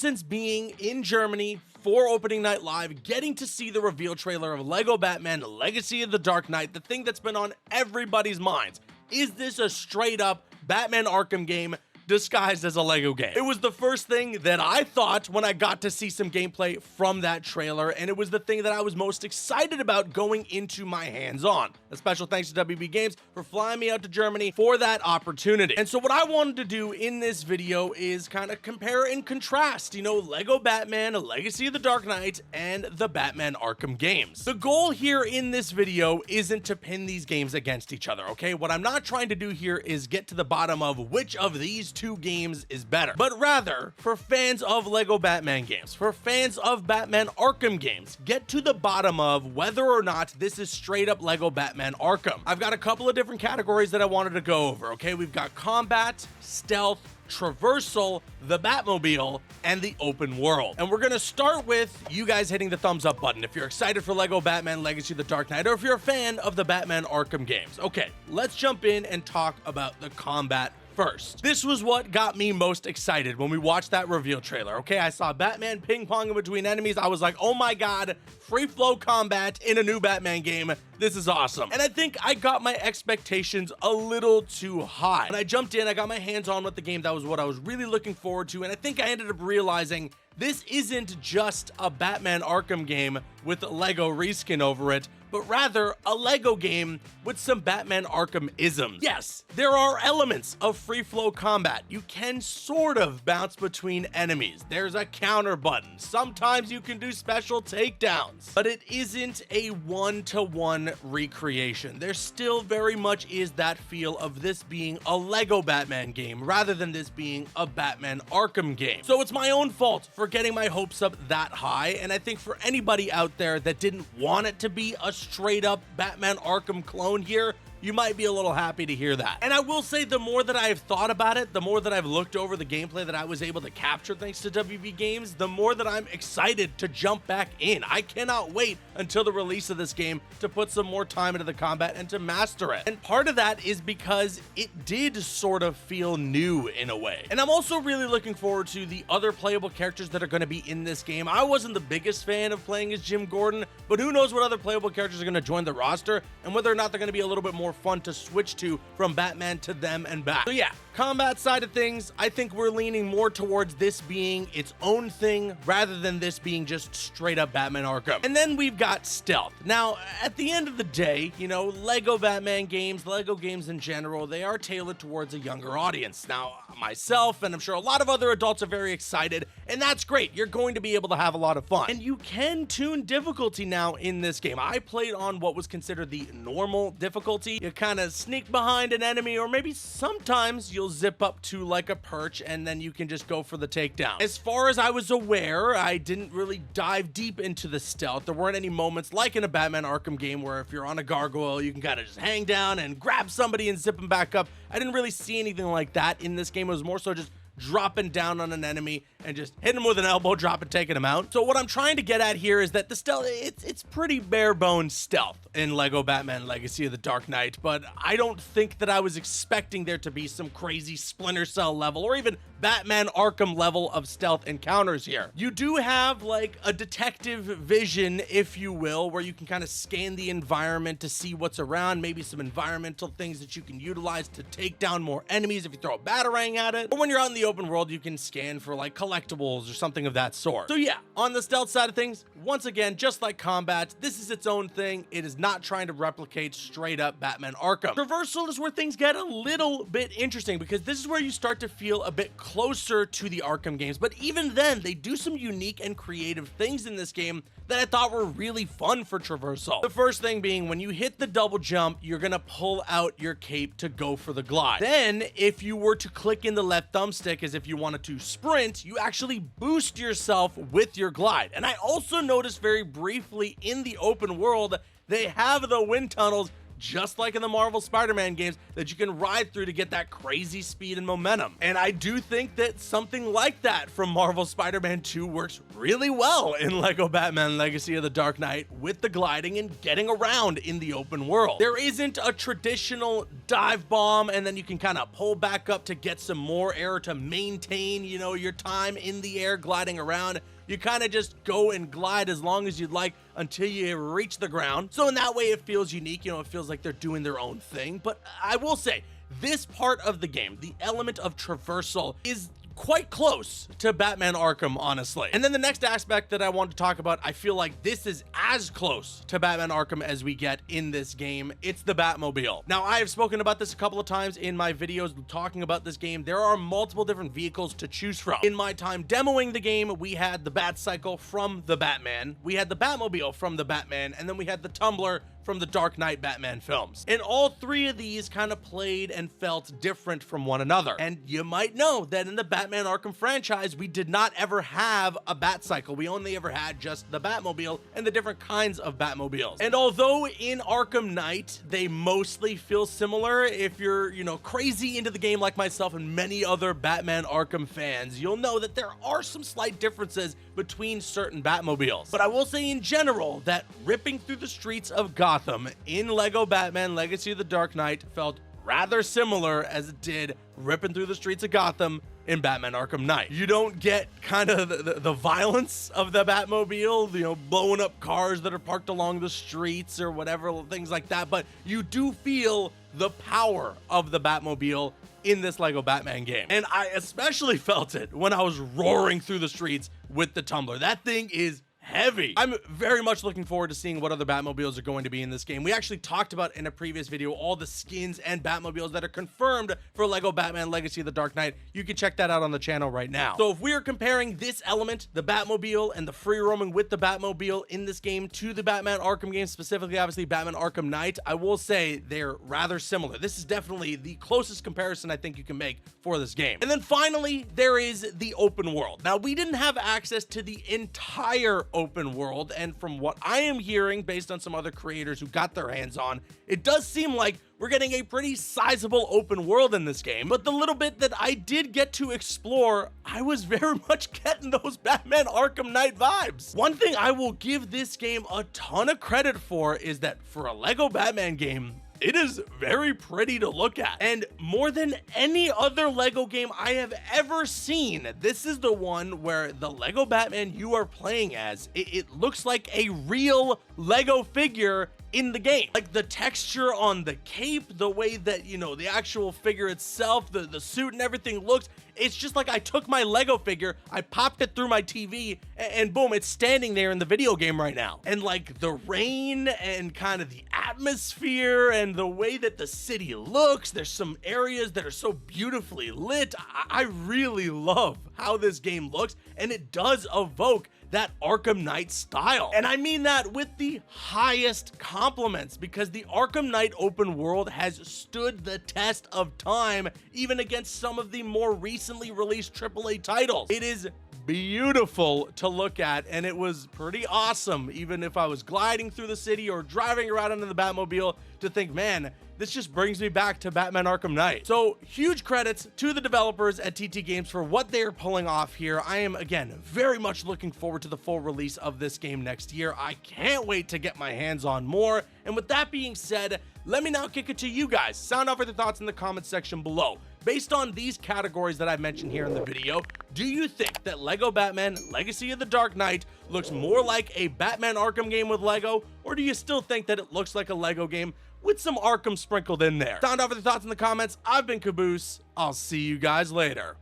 since being in Germany for opening night live, getting to see the reveal trailer of LEGO Batman Legacy of the Dark Knight, the thing that's been on everybody's minds. Is this a straight up Batman Arkham game disguised as a LEGO game? It was the first thing that I thought when I got to see some gameplay from that trailer, and it was the thing that I was most excited about going into my hands-on. A special thanks to WB Games for flying me out to Germany for that opportunity. And so what I wanted to do in this video is kind of compare and contrast, you know, LEGO Batman, Legacy of the Dark Knight, and the Batman Arkham games. The goal here in this video isn't to pin these games against each other, okay? What I'm not trying to do here is get to the bottom of which of these two games is better, but rather for fans of LEGO Batman games, for fans of Batman Arkham games, get to the bottom of whether or not this is straight up LEGO Batman Arkham. I've got a couple of different categories that I wanted to go over, okay? We've got combat, stealth, traversal, the Batmobile, and the open world. And we're gonna start with you guys hitting the thumbs up button if you're excited for LEGO Batman Legacy of the Dark Knight, or if you're a fan of the Batman Arkham games. Okay, let's jump in and talk about the combat first. This was what got me most excited when we watched that reveal trailer, okay? I saw Batman ping-ponging between enemies. I was like, oh my god, free flow combat in a new Batman game. This is awesome. And I think I got my expectations a little too high. When I jumped in, I got my hands on with the game. That was what I was really looking forward to, and I think I ended up realizing this isn't just a Batman Arkham game with LEGO reskin over it, but rather a LEGO game with some Batman Arkham isms. Yes, there are elements of free flow combat. You can sort of bounce between enemies. There's a counter button. Sometimes you can do special takedowns, but it isn't a one-to-one recreation. There still very much is that feel of this being a LEGO Batman game rather than this being a Batman Arkham game. So it's my own fault for getting my hopes up that high, and I think for anybody out there that didn't want it to be a straight up Batman Arkham clone here, you might be a little happy to hear that. And I will say, the more that I've thought about it, the more that I've looked over the gameplay that I was able to capture thanks to WB Games, the more that I'm excited to jump back in. I cannot wait until the release of this game to put some more time into the combat and to master it. And part of that is because it did sort of feel new in a way. And I'm also really looking forward to the other playable characters that are going to be in this game. I wasn't the biggest fan of playing as Jim Gordon, but who knows what other playable characters are going to join the roster and whether or not they're going to be a little bit more fun to switch to from Batman to them and back. So yeah, combat side of things, I think we're leaning more towards this being its own thing rather than this being just straight up Batman Arkham. And then we've got stealth. Now, at the end of the day, you know, LEGO Batman games, LEGO games in general, they are tailored towards a younger audience. Now, myself and I'm sure a lot of other adults are very excited, and that's great. You're going to be able to have a lot of fun. And you can tune difficulty now in this game. I played on what was considered the normal difficulty. You kind of sneak behind an enemy, or maybe sometimes you'll zip up to like a perch and then you can just go for the takedown. As far as I was aware, I didn't really dive deep into the stealth. There weren't any moments like in a Batman Arkham game where if you're on a gargoyle, you can kind of just hang down and grab somebody and zip them back up. I didn't really see anything like that in this game. It was more so just dropping down on an enemy and just hitting him with an elbow drop and taking him out. So what I'm trying to get at here is that the stealth, it's pretty bare bones stealth in LEGO Batman Legacy of the Dark Knight, but I don't think that I was expecting there to be some crazy Splinter Cell level or even Batman Arkham level of stealth encounters here. You do have like a detective vision, if you will, where you can kind of scan the environment to see what's around, maybe some environmental things that you can utilize to take down more enemies if you throw a batarang at it. Or when you're out in the open world, you can scan for like collectibles or something of that sort. So yeah, on the stealth side of things, once again, just like combat, this is its own thing. It is not trying to replicate straight up Batman Arkham. Traversal is where things get a little bit interesting because this is where you start to feel a bit closer to the Arkham games. But even then, they do some unique and creative things in this game that I thought were really fun for traversal. The first thing being, when you hit the double jump, you're gonna pull out your cape to go for the glide. Then, if you were to click in the left thumbstick as if you wanted to sprint, you actually boost yourself with your glide. And I also noticed very briefly in the open world, they have the wind tunnels just like in the Marvel Spider-Man games, that you can ride through to get that crazy speed and momentum. And I do think that something like that from Marvel Spider-Man 2 works really well in LEGO Batman Legacy of the Dark Knight with the gliding and getting around in the open world. There isn't a traditional dive bomb and then you can kind of pull back up to get some more air to maintain, you know, your time in the air gliding around. You kind of just go and glide as long as you'd like until you reach the ground. So in that way, it feels unique. You know, it feels like they're doing their own thing. But I will say, this part of the game, the element of traversal, is quite close to Batman Arkham, honestly. And then the next aspect that I want to talk about, I feel like this is as close to Batman Arkham as we get in this game. It's the Batmobile. Now, I have spoken about this a couple of times in my videos talking about this game. There are multiple different vehicles to choose from. In my time demoing the game, we had the Batcycle from the Batman, we had the Batmobile from the Batman, and then we had the Tumbler from the Dark Knight Batman films. And all three of these kind of played and felt different from one another. And you might know that in the Batman Arkham franchise, we did not ever have a Batcycle. We only ever had just the Batmobile and the different kinds of Batmobiles. And although in Arkham Knight, they mostly feel similar, if you're, you know, crazy into the game like myself and many other Batman Arkham fans, you'll know that there are some slight differences between certain Batmobiles. But I will say in general that ripping through the streets of Gotham in LEGO Batman Legacy of the Dark Knight felt rather similar as it did ripping through the streets of Gotham in Batman Arkham Knight. You don't get kind of the violence of the Batmobile, you know, blowing up cars that are parked along the streets or whatever, things like that, but you do feel the power of the Batmobile in this LEGO Batman game. And I especially felt it when I was roaring through the streets with the Tumbler. That thing is heavy. I'm very much looking forward to seeing what other Batmobiles are going to be in this game. We actually talked about in a previous video all the skins and Batmobiles that are confirmed for LEGO Batman Legacy of the Dark Knight. You can check that out on the channel right now. So if we are comparing this element, the Batmobile and the free roaming with the Batmobile in this game to the Batman Arkham game, specifically obviously Batman Arkham Knight, I will say they're rather similar. This is definitely the closest comparison I think you can make for this game. And then finally, there is the open world. Now, we didn't have access to the entire open world, and from what I am hearing based on some other creators who got their hands on, it does seem like we're getting a pretty sizable open world in this game. But the little bit that I did get to explore, I was very much getting those Batman Arkham Knight vibes. One thing I will give this game a ton of credit for is that for a LEGO Batman game, it is very pretty to look at. And more than any other LEGO game I have ever seen, this is the one where the LEGO Batman you are playing as, it looks like a real LEGO figure in the game. Like the texture on the cape, the way that, you know, the actual figure itself, the suit and everything looks, it's just like I took my Lego figure, I popped it through my TV, and boom, it's standing there in the video game right now. And like the rain and kind of the atmosphere and the way that the city looks, there's some areas that are so beautifully lit. I really love how this game looks, and it does evoke that Arkham Knight style. And I mean that with the highest compliments, because the Arkham Knight open world has stood the test of time, even against some of the more recently released AAA titles. It is beautiful to look at, and it was pretty awesome, even if I was gliding through the city or driving around in the Batmobile, to think, man, this just brings me back to Batman Arkham Knight. So huge credits to the developers at TT Games for what they're pulling off here. I am, again, very much looking forward to the full release of this game next year. I can't wait to get my hands on more. And with that being said, let me now kick it to you guys. Sound off with your thoughts in the comments section below. Based on these categories that I've mentioned here in the video, do you think that LEGO Batman Legacy of the Dark Knight looks more like a Batman Arkham game with LEGO, or do you still think that it looks like a LEGO game with some Arkham sprinkled in there? Sound off with your thoughts in the comments. I've been Caboose. I'll see you guys later.